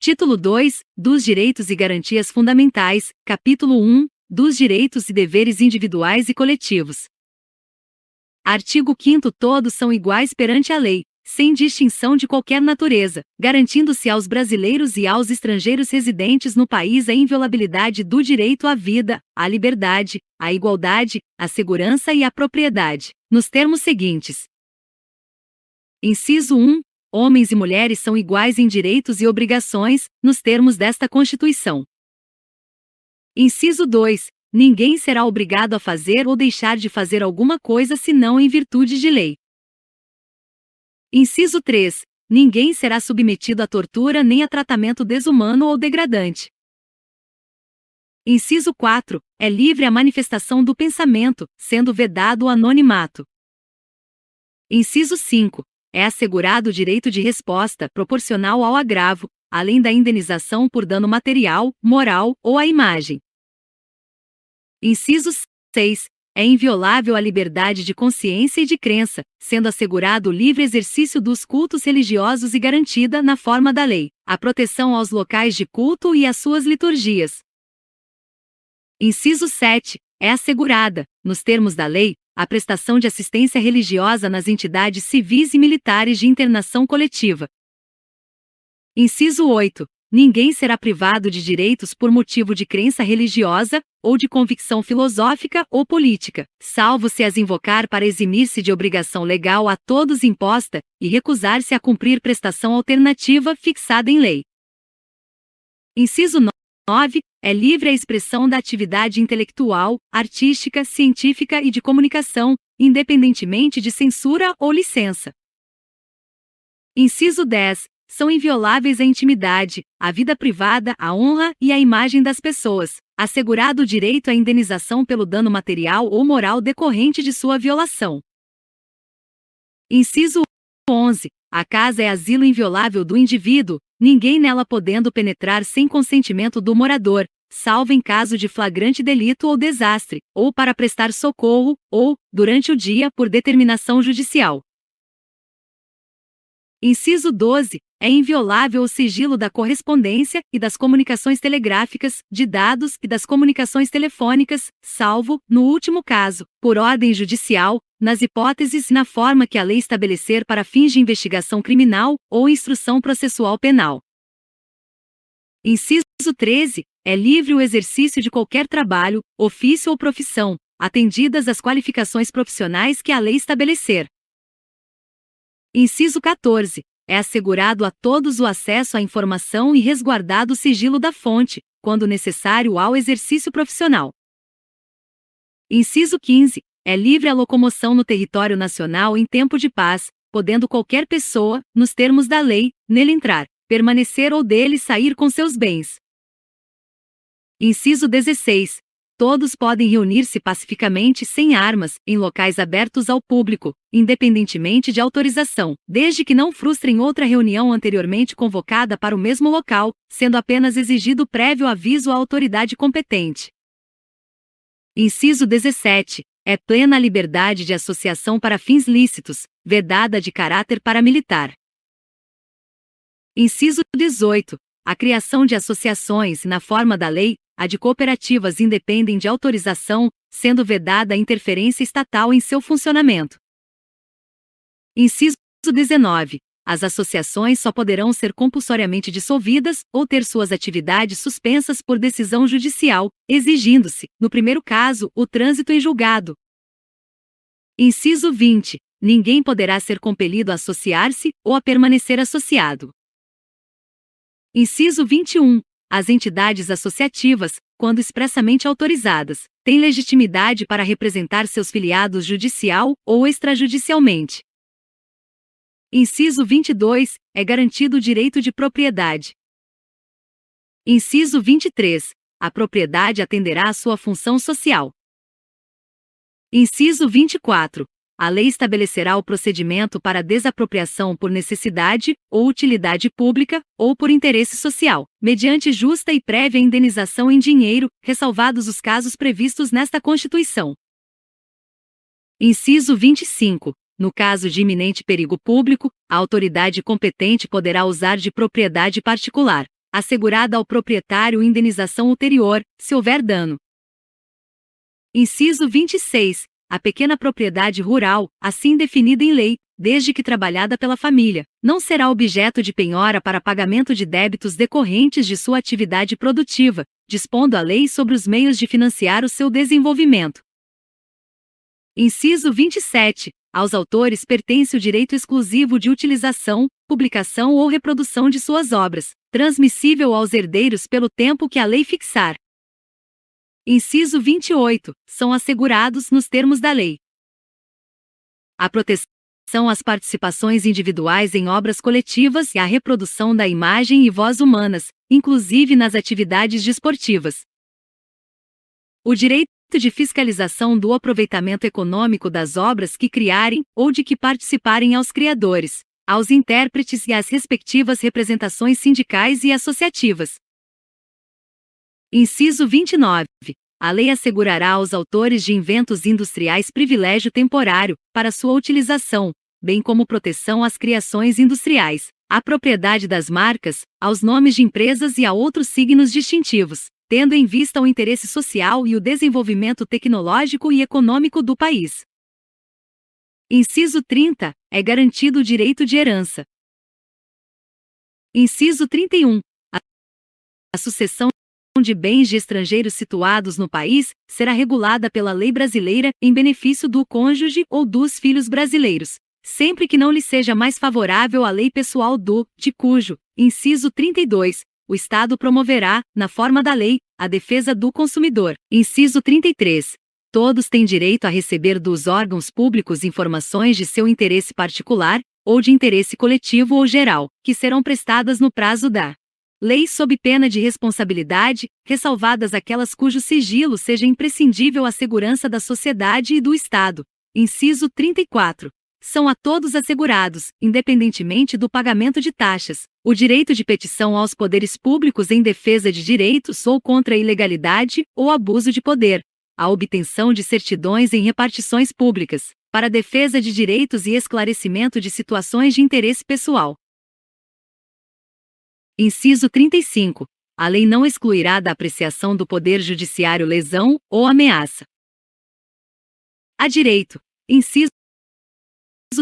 Título 2, dos Direitos e Garantias Fundamentais, Capítulo 1, dos Direitos e Deveres Individuais e Coletivos. Artigo 5º. Todos são iguais perante a lei, sem distinção de qualquer natureza, garantindo-se aos brasileiros e aos estrangeiros residentes no país a inviolabilidade do direito à vida, à liberdade, à igualdade, à segurança e à propriedade, nos termos seguintes. Inciso 1. Homens e mulheres são iguais em direitos e obrigações, nos termos desta Constituição. Inciso 2. Ninguém será obrigado a fazer ou deixar de fazer alguma coisa senão em virtude de lei. Inciso 3. Ninguém será submetido a tortura nem a tratamento desumano ou degradante. Inciso 4. É livre a manifestação do pensamento, sendo vedado o anonimato. Inciso 5. É assegurado o direito de resposta proporcional ao agravo, além da indenização por dano material, moral ou à imagem. Inciso 6. É inviolável a liberdade de consciência e de crença, sendo assegurado o livre exercício dos cultos religiosos e garantida, na forma da lei, a proteção aos locais de culto e às suas liturgias. Inciso 7. É assegurada, nos termos da lei, a prestação de assistência religiosa nas entidades civis e militares de internação coletiva. Inciso 8. Ninguém será privado de direitos por motivo de crença religiosa, ou de convicção filosófica ou política, salvo se as invocar para eximir-se de obrigação legal a todos imposta, e recusar-se a cumprir prestação alternativa fixada em lei. Inciso 9. É livre a expressão da atividade intelectual, artística, científica e de comunicação, independentemente de censura ou licença. Inciso 10. São invioláveis a intimidade, a vida privada, a honra e a imagem das pessoas, assegurado o direito à indenização pelo dano material ou moral decorrente de sua violação. Inciso 11. A casa é asilo inviolável do indivíduo, ninguém nela podendo penetrar sem consentimento do morador, salvo em caso de flagrante delito ou desastre, ou para prestar socorro, ou, durante o dia, por determinação judicial. Inciso 12. É inviolável o sigilo da correspondência e das comunicações telegráficas, de dados e das comunicações telefônicas, salvo, no último caso, por ordem judicial, nas hipóteses e na forma que a lei estabelecer para fins de investigação criminal ou instrução processual penal. Inciso 13. É livre o exercício de qualquer trabalho, ofício ou profissão, atendidas as qualificações profissionais que a lei estabelecer. Inciso 14. É assegurado a todos o acesso à informação e resguardado o sigilo da fonte, quando necessário ao exercício profissional. Inciso 15. É livre a locomoção no território nacional em tempo de paz, podendo qualquer pessoa, nos termos da lei, nele entrar, permanecer ou dele sair com seus bens. Inciso 16. Todos podem reunir-se pacificamente sem armas, em locais abertos ao público, independentemente de autorização, desde que não frustrem outra reunião anteriormente convocada para o mesmo local, sendo apenas exigido prévio aviso à autoridade competente. Inciso 17. É plena a liberdade de associação para fins lícitos, vedada de caráter paramilitar. Inciso 18. A criação de associações, na forma da lei, a de cooperativas independem de autorização, sendo vedada a interferência estatal em seu funcionamento. Inciso 19. As associações só poderão ser compulsoriamente dissolvidas ou ter suas atividades suspensas por decisão judicial, exigindo-se, no primeiro caso, o trânsito em julgado. Inciso 20. Ninguém poderá ser compelido a associar-se ou a permanecer associado. Inciso 21. As entidades associativas, quando expressamente autorizadas, têm legitimidade para representar seus filiados judicial ou extrajudicialmente. Inciso 22. É garantido o direito de propriedade. Inciso 23. A propriedade atenderá à sua função social. Inciso 24. A lei estabelecerá o procedimento para desapropriação por necessidade ou utilidade pública, ou por interesse social, mediante justa e prévia indenização em dinheiro, ressalvados os casos previstos nesta Constituição. Inciso 25. No caso de iminente perigo público, a autoridade competente poderá usar de propriedade particular, assegurada ao proprietário indenização ulterior, se houver dano. Inciso 26. A pequena propriedade rural, assim definida em lei, desde que trabalhada pela família, não será objeto de penhora para pagamento de débitos decorrentes de sua atividade produtiva, dispondo a lei sobre os meios de financiar o seu desenvolvimento. Inciso 27. Aos autores pertence o direito exclusivo de utilização, publicação ou reprodução de suas obras, transmissível aos herdeiros pelo tempo que a lei fixar. Inciso 28. São assegurados, nos termos da lei, a proteção às participações individuais em obras coletivas e a reprodução da imagem e voz humanas, inclusive nas atividades desportivas. O direito de fiscalização do aproveitamento econômico das obras que criarem ou de que participarem aos criadores, aos intérpretes e às respectivas representações sindicais e associativas. Inciso 29. A lei assegurará aos autores de inventos industriais privilégio temporário para sua utilização, bem como proteção às criações industriais, à propriedade das marcas, aos nomes de empresas e a outros signos distintivos, tendo em vista o interesse social e o desenvolvimento tecnológico e econômico do país. Inciso 30. É garantido o direito de herança. Inciso 31. A sucessão de bens de estrangeiros situados no país será regulada pela lei brasileira em benefício do cônjuge ou dos filhos brasileiros, sempre que não lhe seja mais favorável a lei pessoal de cujo, inciso 32, o Estado promoverá, na forma da lei, a defesa do consumidor. Inciso 33. Todos têm direito a receber dos órgãos públicos informações de seu interesse particular, ou de interesse coletivo ou geral, que serão prestadas no prazo da lei sob pena de responsabilidade, ressalvadas aquelas cujo sigilo seja imprescindível à segurança da sociedade e do Estado. Inciso 34. São a todos assegurados, independentemente do pagamento de taxas, o direito de petição aos poderes públicos em defesa de direitos ou contra a ilegalidade ou abuso de poder, a obtenção de certidões em repartições públicas, para a defesa de direitos e esclarecimento de situações de interesse pessoal. Inciso 35. A lei não excluirá da apreciação do Poder Judiciário lesão ou ameaça a direito. Inciso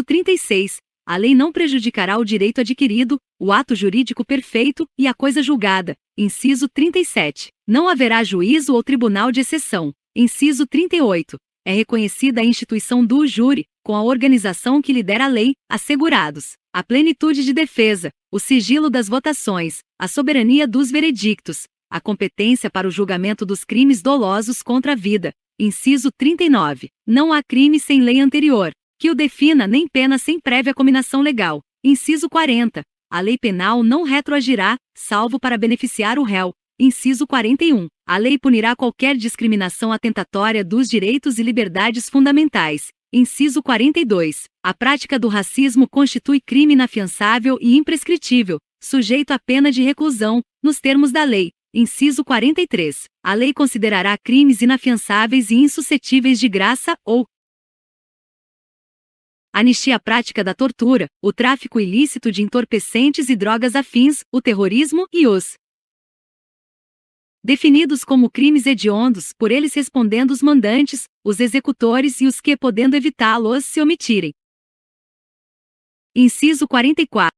36. A lei não prejudicará o direito adquirido, o ato jurídico perfeito e a coisa julgada. Inciso 37. Não haverá juízo ou tribunal de exceção. Inciso 38. É reconhecida a instituição do júri, com a organização que lhe der a lei, assegurados a plenitude de defesa, o sigilo das votações, a soberania dos veredictos, a competência para o julgamento dos crimes dolosos contra a vida. Inciso 39. Não há crime sem lei anterior que o defina, nem pena sem prévia cominação legal. Inciso 40. A lei penal não retroagirá, salvo para beneficiar o réu. Inciso 41. A lei punirá qualquer discriminação atentatória dos direitos e liberdades fundamentais. Inciso 42. A prática do racismo constitui crime inafiançável e imprescritível, sujeito à pena de reclusão, nos termos da lei. Inciso 43. A lei considerará crimes inafiançáveis e insuscetíveis de graça ou anistia a prática da tortura, o tráfico ilícito de entorpecentes e drogas afins, o terrorismo e os definidos como crimes hediondos, por eles respondendo os mandantes, os executores e os que, podendo evitá-los, se omitirem. Inciso 44.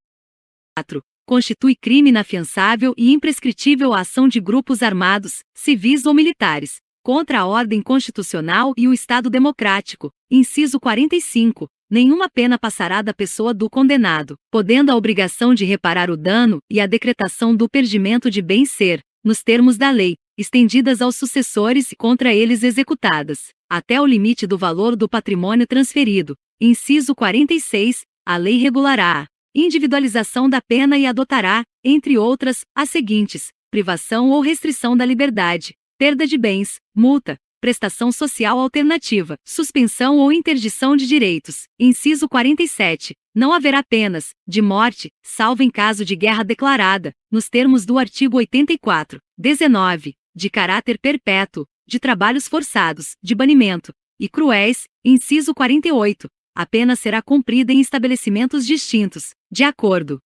Constitui crime inafiançável e imprescritível a ação de grupos armados, civis ou militares, contra a ordem constitucional e o Estado democrático. Inciso 45. Nenhuma pena passará da pessoa do condenado, podendo a obrigação de reparar o dano e a decretação do perdimento de bem ser, nos termos da lei, estendidas aos sucessores e contra eles executadas, até o limite do valor do patrimônio transferido. Inciso 46. A lei regulará a individualização da pena e adotará, entre outras, as seguintes: privação ou restrição da liberdade, perda de bens, multa, prestação social alternativa, suspensão ou interdição de direitos. Inciso 47. Não haverá penas de morte, salvo em caso de guerra declarada, nos termos do artigo 84. 19. De caráter perpétuo, de trabalhos forçados, de banimento e cruéis. Inciso 48. A pena será cumprida em estabelecimentos distintos, de acordo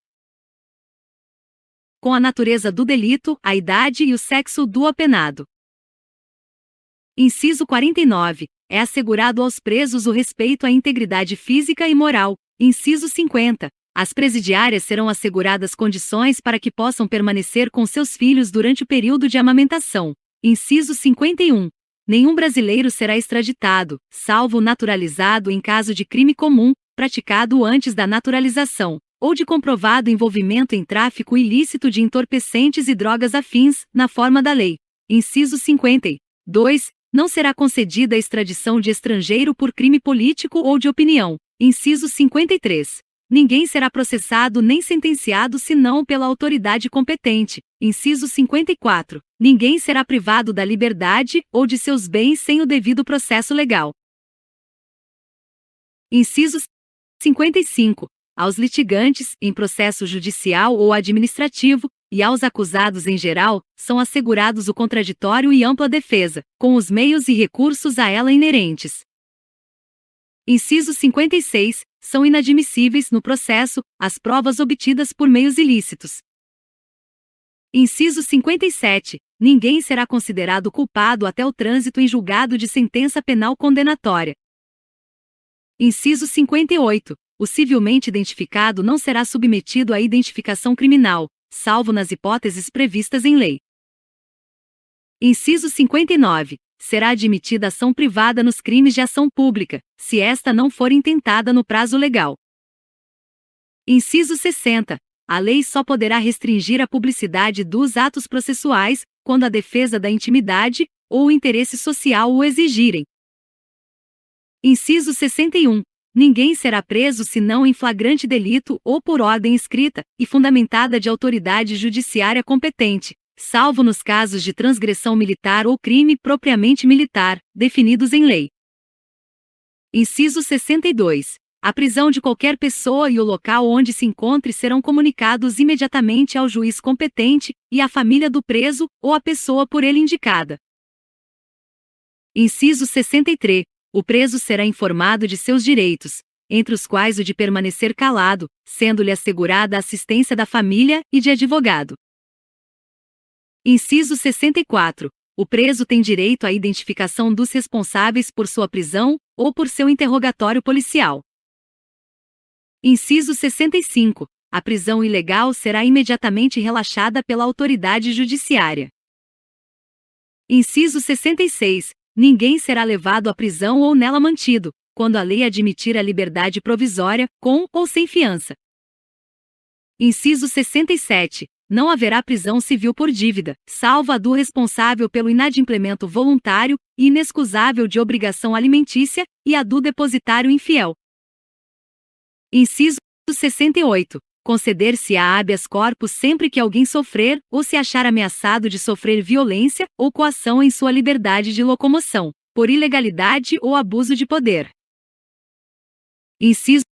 com a natureza do delito, a idade e o sexo do apenado. Inciso 49. É assegurado aos presos o respeito à integridade física e moral. Inciso 50. As presidiárias serão asseguradas condições para que possam permanecer com seus filhos durante o período de amamentação. Inciso 51. Nenhum brasileiro será extraditado, salvo o naturalizado em caso de crime comum, praticado antes da naturalização, ou de comprovado envolvimento em tráfico ilícito de entorpecentes e drogas afins, na forma da lei. Inciso 52. Não será concedida a extradição de estrangeiro por crime político ou de opinião. Inciso 53. Ninguém será processado nem sentenciado senão pela autoridade competente. Inciso 54. Ninguém será privado da liberdade ou de seus bens sem o devido processo legal. Inciso 55. Aos litigantes, em processo judicial ou administrativo, e aos acusados em geral, são assegurados o contraditório e ampla defesa, com os meios e recursos a ela inerentes. Inciso 56. São inadmissíveis no processo as provas obtidas por meios ilícitos. Inciso 57. Ninguém será considerado culpado até o trânsito em julgado de sentença penal condenatória. Inciso 58. O civilmente identificado não será submetido à identificação criminal, salvo nas hipóteses previstas em lei. Inciso 59. Será admitida ação privada nos crimes de ação pública, se esta não for intentada no prazo legal. Inciso 60. A lei só poderá restringir a publicidade dos atos processuais, quando a defesa da intimidade ou o interesse social o exigirem. Inciso 61. Ninguém será preso senão em flagrante delito ou por ordem escrita e fundamentada de autoridade judiciária competente, salvo nos casos de transgressão militar ou crime propriamente militar, definidos em lei. Inciso 62. A prisão de qualquer pessoa e o local onde se encontre serão comunicados imediatamente ao juiz competente e à família do preso ou à pessoa por ele indicada. Inciso 63. O preso será informado de seus direitos, entre os quais o de permanecer calado, sendo-lhe assegurada a assistência da família e de advogado. Inciso 64. O preso tem direito à identificação dos responsáveis por sua prisão ou por seu interrogatório policial. Inciso 65. A prisão ilegal será imediatamente relaxada pela autoridade judiciária. Inciso 66. Ninguém será levado à prisão ou nela mantido, quando a lei admitir a liberdade provisória, com ou sem fiança. Inciso 67. Não haverá prisão civil por dívida, salvo a do responsável pelo inadimplemento voluntário e inexcusável de obrigação alimentícia, e a do depositário infiel. Inciso 68. Conceder-se-á habeas corpus sempre que alguém sofrer ou se achar ameaçado de sofrer violência ou coação em sua liberdade de locomoção, por ilegalidade ou abuso de poder. Inciso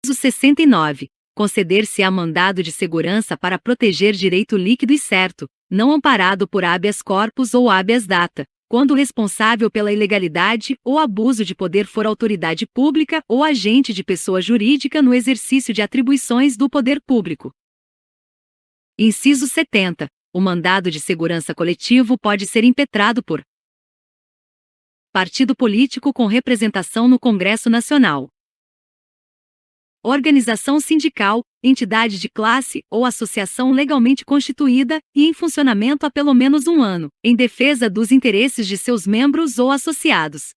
69. Conceder-se-á mandado de segurança para proteger direito líquido e certo, não amparado por habeas corpus ou habeas data, quando o responsável pela ilegalidade ou abuso de poder for autoridade pública ou agente de pessoa jurídica no exercício de atribuições do poder público. Inciso 70. O mandado de segurança coletivo pode ser impetrado por partido político com representação no Congresso Nacional, organização sindical, entidade de classe ou associação legalmente constituída e em funcionamento há pelo menos um ano, em defesa dos interesses de seus membros ou associados.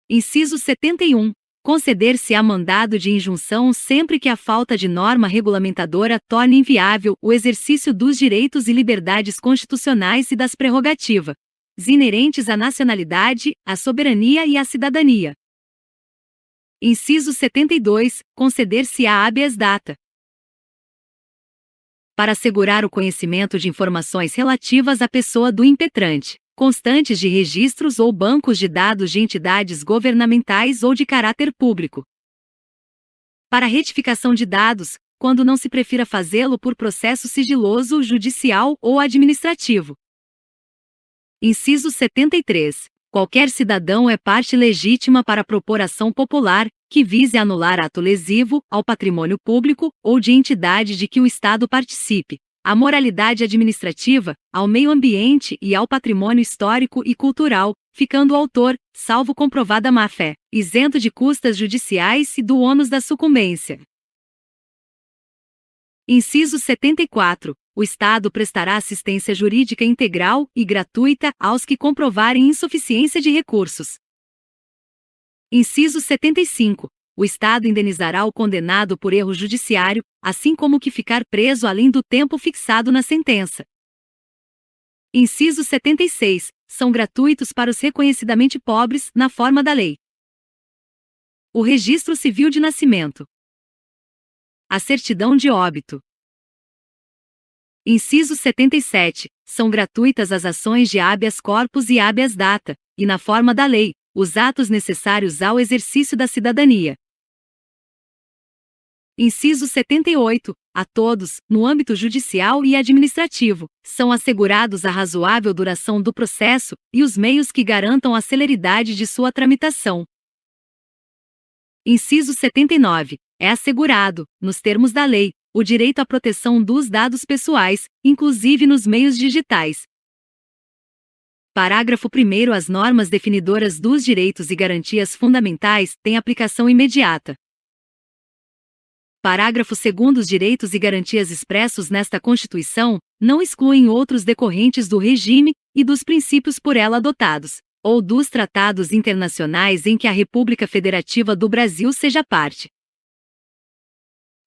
Inciso 71. Conceder-se-á mandado de injunção sempre que a falta de norma regulamentadora torne inviável o exercício dos direitos e liberdades constitucionais e das prerrogativas inerentes à nacionalidade, à soberania e à cidadania. Inciso 72. Conceder-se-á habeas data para assegurar o conhecimento de informações relativas à pessoa do impetrante, constantes de registros ou bancos de dados de entidades governamentais ou de caráter público. Para retificação de dados, quando não se prefira fazê-lo por processo sigiloso, judicial ou administrativo. Inciso 73. Qualquer cidadão é parte legítima para propor ação popular, que vise anular ato lesivo ao patrimônio público ou de entidade de que o Estado participe, à moralidade administrativa, ao meio ambiente e ao patrimônio histórico e cultural, ficando o autor, salvo comprovada má-fé, isento de custas judiciais e do ônus da sucumbência. Inciso 74. O Estado prestará assistência jurídica integral e gratuita aos que comprovarem insuficiência de recursos. Inciso 75. O Estado indenizará o condenado por erro judiciário, assim como o que ficar preso além do tempo fixado na sentença. Inciso 76. São gratuitos para os reconhecidamente pobres, na forma da lei: o registro civil de nascimento, a certidão de óbito. Inciso 77. São gratuitas as ações de habeas corpus e habeas data, e na forma da lei, os atos necessários ao exercício da cidadania. Inciso 78. A todos, no âmbito judicial e administrativo, são assegurados a razoável duração do processo e os meios que garantam a celeridade de sua tramitação. Inciso 79. É assegurado, nos termos da lei, o direito à proteção dos dados pessoais, inclusive nos meios digitais. Parágrafo 1º. As normas definidoras dos direitos e garantias fundamentais têm aplicação imediata. Parágrafo 2º. Os direitos e garantias expressos nesta Constituição não excluem outros decorrentes do regime e dos princípios por ela adotados, ou dos tratados internacionais em que a República Federativa do Brasil seja parte.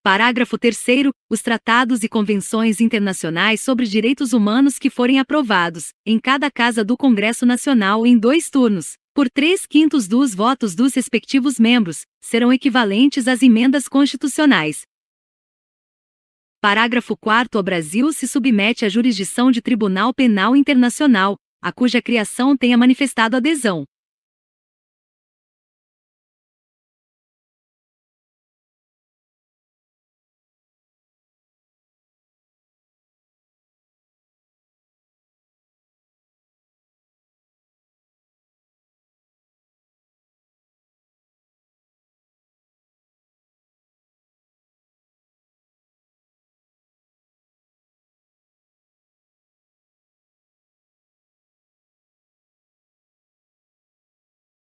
Parágrafo 3º. Os tratados e convenções internacionais sobre direitos humanos que forem aprovados, em cada Casa do Congresso Nacional em 2 turnos, por 3/5 dos votos dos respectivos membros, serão equivalentes às emendas constitucionais. Parágrafo 4º. O Brasil se submete à jurisdição de Tribunal Penal Internacional, a cuja criação tenha manifestado adesão.